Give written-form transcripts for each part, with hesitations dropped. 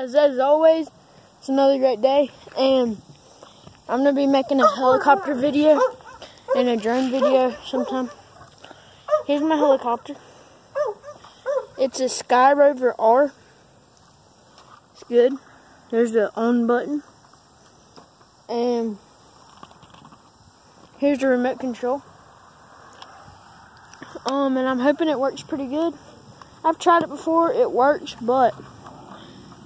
guys, as always, it's another great day, and I'm going to be making a helicopter video and a drone video sometime. Here's my helicopter. It's a Sky Rover R. It's good. There's the on button. And here's the remote control. And I'm hoping it works pretty good. I've tried it before, it works, but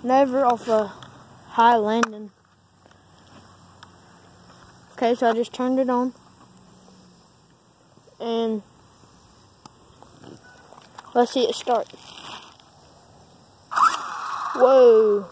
never off a high landing. Okay, so I just turned it on. And let's see it start. Whoa.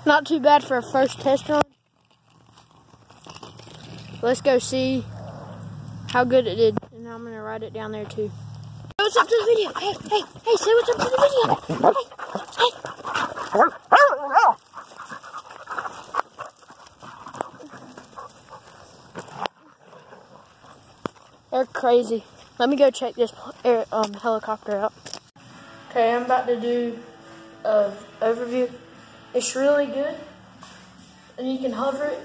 Not too bad for a first test run. Let's go see how good it did. And I'm going to write it down there too. Say what's up to the video. Hey, say what's up to the video. Hey. They're crazy. Let me go check this helicopter out. Okay, I'm about to do an overview. It's really good, and you can hover it.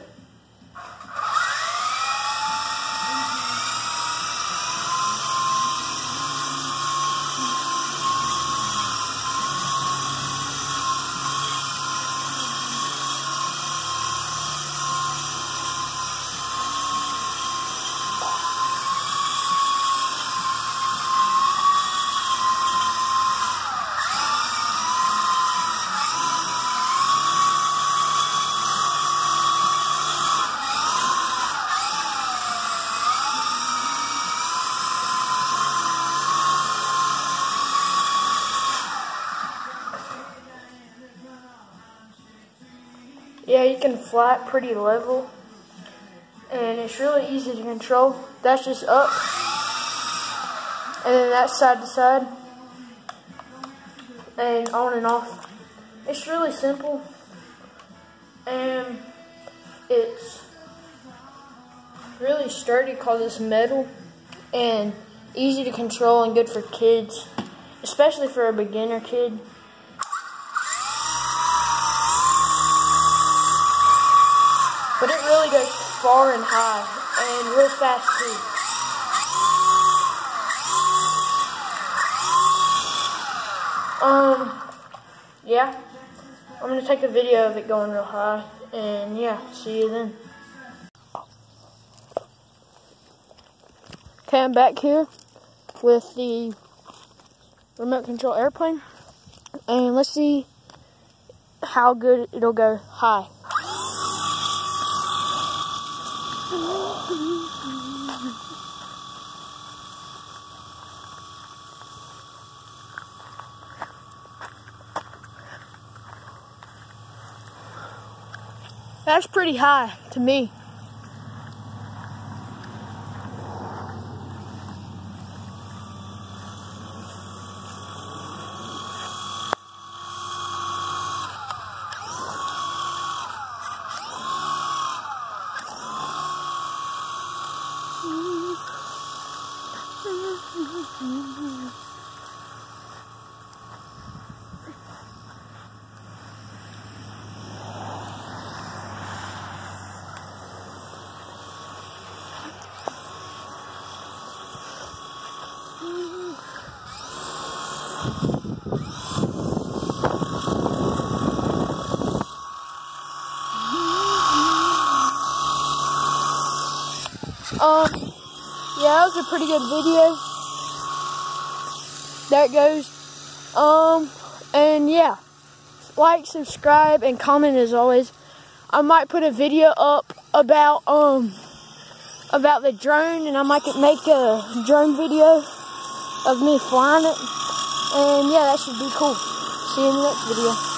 Yeah, you can fly it pretty level, and it's really easy to control. That's just up, and then that's side to side, and on and off. It's really simple, and it's really sturdy because it's metal, and easy to control and good for kids, especially for a beginner kid. But it really goes far and high, and real fast too. Yeah, I'm going to take a video of it going real high, and yeah, see you then. Okay, I'm back here with the remote control airplane, and let's see how good it'll go high. That's pretty high to me. Yeah, that was a pretty good video. There it goes. And yeah, like, subscribe, and comment as always. I might put a video up about the drone, and I might make a drone video of me flying it. And yeah, that should be cool. See you in the next video.